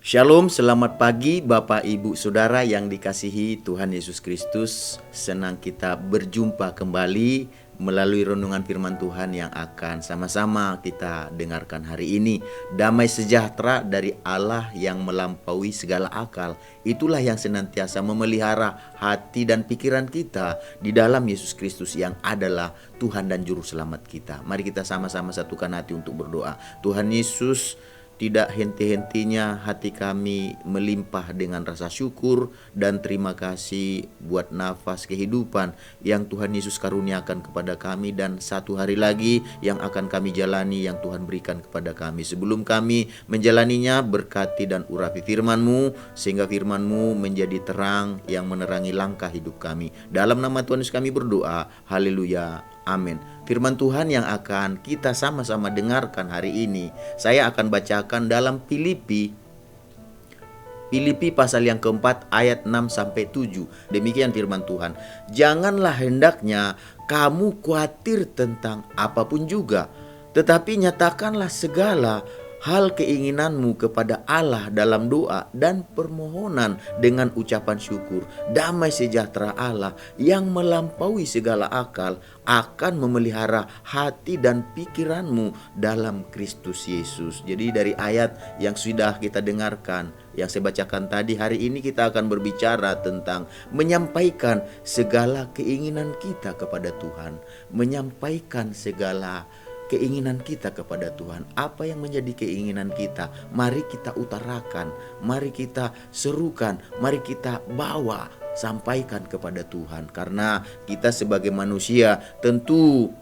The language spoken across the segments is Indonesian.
Shalom, selamat pagi Bapak Ibu Saudara yang dikasihi Tuhan Yesus Kristus. Senang kita berjumpa kembali melalui renungan firman Tuhan yang akan sama-sama kita dengarkan hari ini. Damai sejahtera dari Allah yang melampaui segala akal, itulah yang senantiasa memelihara hati dan pikiran kita di dalam Yesus Kristus yang adalah Tuhan dan Juru Selamat kita. Mari kita sama-sama satukan hati untuk berdoa. Tuhan Yesus, tidak henti-hentinya hati kami melimpah dengan rasa syukur dan terima kasih buat nafas kehidupan yang Tuhan Yesus karuniakan kepada kami, dan satu hari lagi yang akan kami jalani yang Tuhan berikan kepada kami. Sebelum kami menjalaninya, berkati dan urapi firman-Mu sehingga firman-Mu menjadi terang yang menerangi langkah hidup kami. Dalam nama Tuhan Yesus kami berdoa. Haleluya. Amin. Firman Tuhan yang akan kita sama-sama dengarkan hari ini, saya akan bacakan dalam Filipi pasal yang keempat ayat 6-7. Demikian firman Tuhan. Janganlah hendaknya kamu khawatir tentang apapun juga, tetapi nyatakanlah segala hal keinginanmu kepada Allah dalam doa dan permohonan dengan ucapan syukur. Damai sejahtera Allah yang melampaui segala akal akan memelihara hati dan pikiranmu dalam Kristus Yesus. Jadi dari ayat yang sudah kita dengarkan, yang saya bacakan tadi, hari ini kita akan berbicara tentang menyampaikan segala keinginan kita kepada Tuhan. Menyampaikan segala keinginan kita kepada Tuhan. Apa yang menjadi keinginan kita, mari kita utarakan, mari kita serukan, mari kita bawa, sampaikan kepada Tuhan. Karena kita sebagai manusia, tentu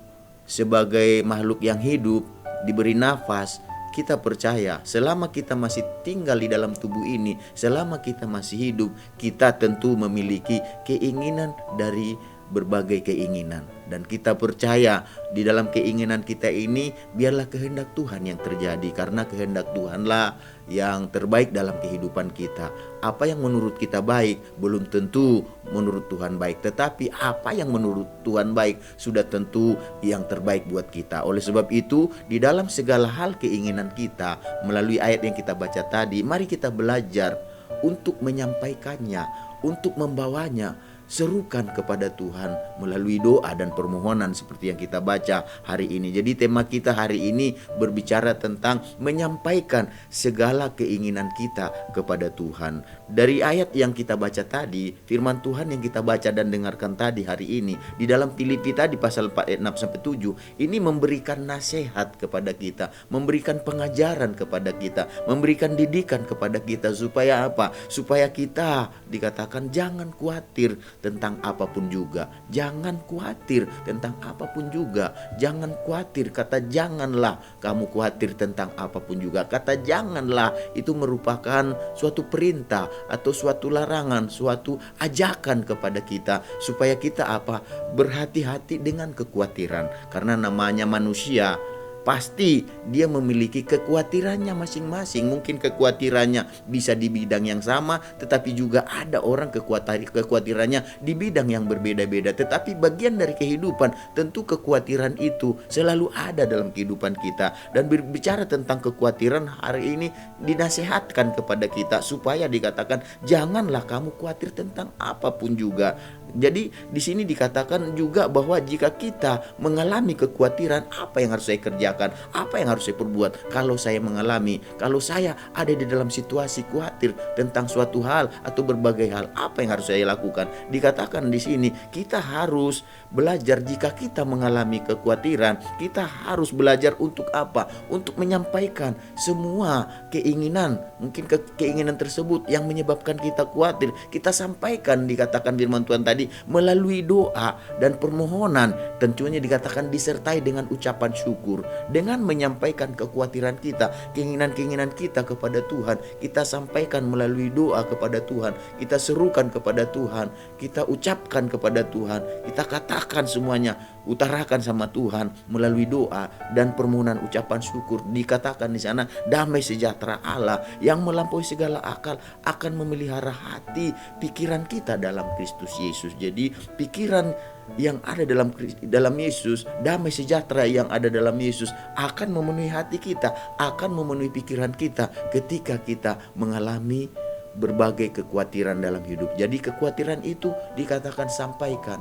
sebagai makhluk yang hidup, diberi nafas, kita percaya selama kita masih tinggal di dalam tubuh ini, selama kita masih hidup, kita tentu memiliki keinginan dari berbagai keinginan. Dan kita percaya di dalam keinginan kita ini biarlah kehendak Tuhan yang terjadi, karena kehendak Tuhanlah yang terbaik dalam kehidupan kita. Apa yang menurut kita baik belum tentu menurut Tuhan baik, tetapi apa yang menurut Tuhan baik sudah tentu yang terbaik buat kita. Oleh sebab itu, di dalam segala hal keinginan kita melalui ayat yang kita baca tadi, mari kita belajar untuk menyampaikannya, untuk membawanya. Serukan kepada Tuhan melalui doa dan permohonan seperti yang kita baca hari ini. Jadi tema kita hari ini berbicara tentang menyampaikan segala keinginan kita kepada Tuhan. Dari ayat yang kita baca tadi, firman Tuhan yang kita baca dan dengarkan tadi hari ini, di dalam Filipi tadi pasal 4 ayat 6-7, ini memberikan nasihat kepada kita, memberikan pengajaran kepada kita, memberikan didikan kepada kita. Supaya apa? Supaya kita dikatakan jangan khawatir tentang apapun juga. Jangan khawatir tentang apapun juga. Jangan khawatir, kata janganlah kamu khawatir tentang apapun juga. Kata janganlah itu merupakan suatu perintah atau suatu larangan, suatu ajakan kepada kita supaya kita apa? Berhati-hati dengan kekhawatiran. Karena namanya manusia, pasti dia memiliki kekhawatirannya masing-masing. Mungkin kekhawatirannya bisa di bidang yang sama, tetapi juga ada orang kekhawatirannya di bidang yang berbeda-beda. Tetapi bagian dari kehidupan, tentu kekhawatiran itu selalu ada dalam kehidupan kita. Dan berbicara tentang kekhawatiran, hari ini dinasihatkan kepada kita supaya dikatakan janganlah kamu khawatir tentang apapun juga. Jadi di sini dikatakan juga bahwa jika kita mengalami kekhawatiran, apa yang harus saya kerjakan? Apa yang harus saya perbuat kalau saya mengalami, kalau saya ada di dalam situasi khawatir tentang suatu hal atau berbagai hal, apa yang harus saya lakukan? Dikatakan di sini kita harus belajar. Jika kita mengalami kekhawatiran, kita harus belajar untuk apa? Untuk menyampaikan semua keinginan, mungkin keinginan tersebut yang menyebabkan kita khawatir, kita sampaikan. Dikatakan firman Tuhan tadi melalui doa dan permohonan, tentunya dikatakan disertai dengan ucapan syukur. Dengan menyampaikan kekhawatiran kita, keinginan-keinginan kita kepada Tuhan, kita sampaikan melalui doa kepada Tuhan, kita serukan kepada Tuhan, kita ucapkan kepada Tuhan, kita katakan semuanya, utarakan sama Tuhan melalui doa dan permohonan ucapan syukur. Dikatakan di sana damai sejahtera Allah yang melampaui segala akal akan memelihara hati pikiran kita dalam Kristus Yesus. Jadi pikiran yang ada dalam Yesus, damai sejahtera yang ada dalam Yesus akan memenuhi hati kita, akan memenuhi pikiran kita ketika kita mengalami berbagai kekhawatiran dalam hidup. Jadi kekhawatiran itu dikatakan sampaikan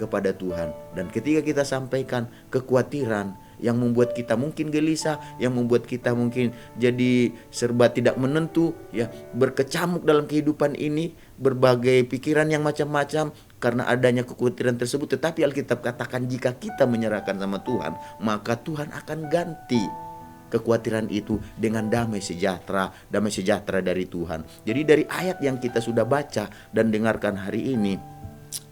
kepada Tuhan. Dan ketika kita sampaikan kekhawatiran yang membuat kita mungkin gelisah, yang membuat kita mungkin jadi serba tidak menentu, ya, berkecamuk dalam kehidupan ini, berbagai pikiran yang macam-macam karena adanya kekhawatiran tersebut. Tetapi Alkitab katakan jika kita menyerahkan sama Tuhan, maka Tuhan akan ganti kekhawatiran itu dengan damai sejahtera dari Tuhan. Jadi dari ayat yang kita sudah baca dan dengarkan hari ini,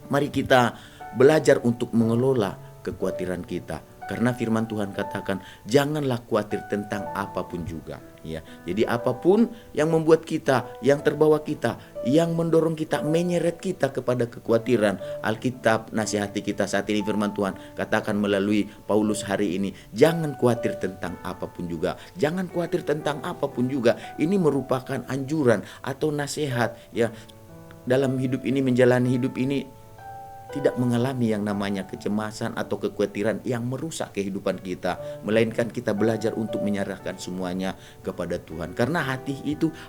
mari kita belajar untuk mengelola kekhawatiran kita. Karena firman Tuhan katakan, janganlah khawatir tentang apapun juga. Ya, jadi apapun yang membuat kita, yang terbawa kita, yang mendorong kita, menyeret kita kepada kekhawatiran, Alkitab nasihati kita saat ini, firman Tuhan katakan melalui Paulus hari ini, jangan khawatir tentang apapun juga. Jangan khawatir tentang apapun juga. Ini merupakan anjuran atau nasihat, ya, dalam hidup ini, menjalani hidup ini, tidak mengalami yang namanya kecemasan atau kekhawatiran yang merusak kehidupan kita, melainkan kita belajar untuk menyerahkan semuanya kepada Tuhan. Karena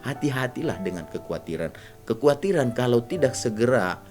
hati-hatilah dengan kekhawatiran. Kekhawatiran kalau tidak segera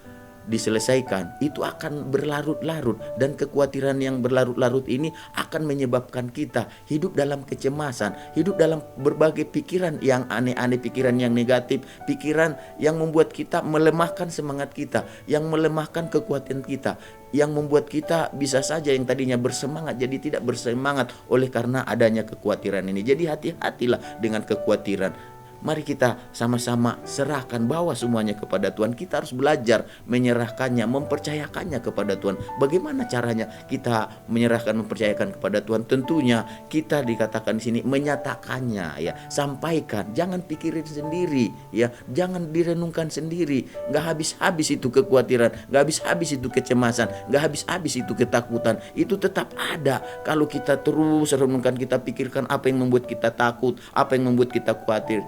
diselesaikan itu akan berlarut-larut, dan kekhawatiran yang berlarut-larut ini akan menyebabkan kita hidup dalam kecemasan, hidup dalam berbagai pikiran yang aneh-aneh, pikiran yang negatif, pikiran yang membuat kita melemahkan semangat kita, yang melemahkan kekuatan kita, yang membuat kita bisa saja yang tadinya bersemangat jadi tidak bersemangat oleh karena adanya kekhawatiran ini. Jadi hati-hatilah dengan kekhawatiran. Mari kita sama-sama serahkan, bawa semuanya kepada Tuhan. Kita harus belajar menyerahkannya, mempercayakannya kepada Tuhan. Bagaimana caranya kita menyerahkan, mempercayakan kepada Tuhan? Tentunya kita dikatakan di sini menyatakannya, ya. Sampaikan, jangan pikirin sendiri, ya. Jangan direnungkan sendiri. Gak habis-habis itu kekhawatiran, gak habis-habis itu kecemasan, gak habis-habis itu ketakutan. Itu tetap ada kalau kita terus renungkan, kita pikirkan apa yang membuat kita takut, apa yang membuat kita khawatir.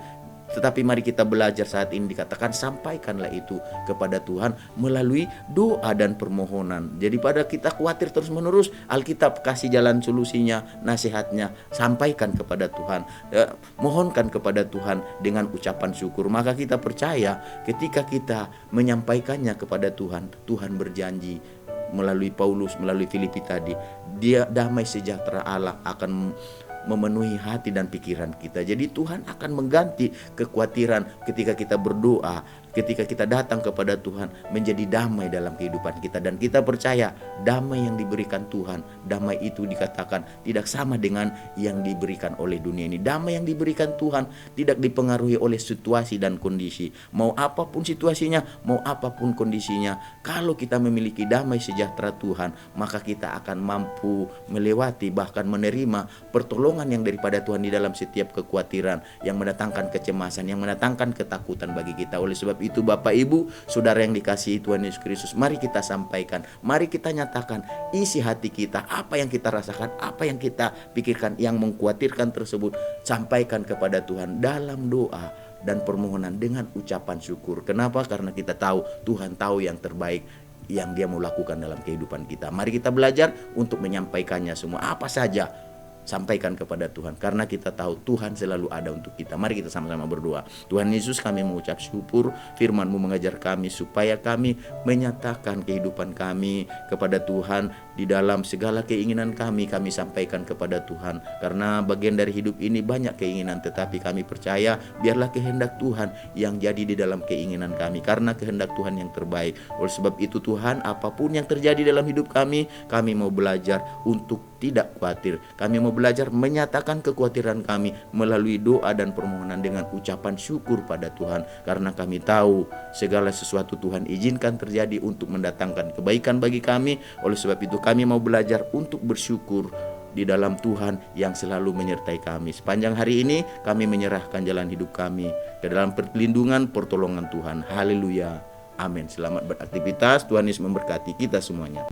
Tetapi mari kita belajar saat ini, dikatakan sampaikanlah itu kepada Tuhan melalui doa dan permohonan. Jadi pada kita khawatir terus menerus, Alkitab kasih jalan solusinya, nasihatnya, sampaikan kepada Tuhan, mohonkan kepada Tuhan dengan ucapan syukur. Maka kita percaya ketika kita menyampaikannya kepada Tuhan, Tuhan berjanji melalui Paulus, melalui Filipi tadi, dia damai sejahtera Allah akan memenuhi hati dan pikiran kita. Jadi Tuhan akan mengganti kekhawatiran ketika kita berdoa, ketika kita datang kepada Tuhan, menjadi damai dalam kehidupan kita. Dan kita percaya damai yang diberikan Tuhan, damai itu dikatakan tidak sama dengan yang diberikan oleh dunia ini. Damai yang diberikan Tuhan tidak dipengaruhi oleh situasi dan kondisi. Mau apapun situasinya, mau apapun kondisinya, kalau kita memiliki damai sejahtera Tuhan, maka kita akan mampu melewati, bahkan menerima pertolongan yang daripada Tuhan di dalam setiap kekhawatiran yang mendatangkan kecemasan, yang mendatangkan ketakutan bagi kita. Oleh sebab itu, Bapak Ibu, saudara yang dikasihi Tuhan Yesus Kristus, mari kita sampaikan, mari kita nyatakan isi hati kita, apa yang kita rasakan, apa yang kita pikirkan yang mengkhawatirkan tersebut, sampaikan kepada Tuhan dalam doa dan permohonan dengan ucapan syukur. Kenapa? Karena kita tahu Tuhan tahu yang terbaik yang Dia mau lakukan dalam kehidupan kita. Mari kita belajar untuk menyampaikannya semua, apa saja, sampaikan kepada Tuhan, karena kita tahu Tuhan selalu ada untuk kita. Mari kita sama-sama berdoa. Tuhan Yesus, kami mengucap syukur, firman-Mu mengajar kami supaya kami menyatakan kehidupan kami kepada Tuhan. Di dalam segala keinginan kami sampaikan kepada Tuhan. Karena bagian dari hidup ini banyak keinginan, tetapi kami percaya biarlah kehendak Tuhan yang jadi di dalam keinginan kami, karena kehendak Tuhan yang terbaik. Oleh sebab itu Tuhan, apapun yang terjadi dalam hidup kami mau belajar untuk tidak khawatir. Kami mau belajar menyatakan kekhawatiran kami melalui doa dan permohonan dengan ucapan syukur pada Tuhan. Karena kami tahu segala sesuatu Tuhan izinkan terjadi untuk mendatangkan kebaikan bagi kami. Oleh sebab itu kami mau belajar untuk bersyukur di dalam Tuhan yang selalu menyertai kami. Sepanjang hari ini kami menyerahkan jalan hidup kami ke dalam perlindungan pertolongan Tuhan. Haleluya. Amin. Selamat beraktivitas. Tuhan Yesus memberkati kita semuanya.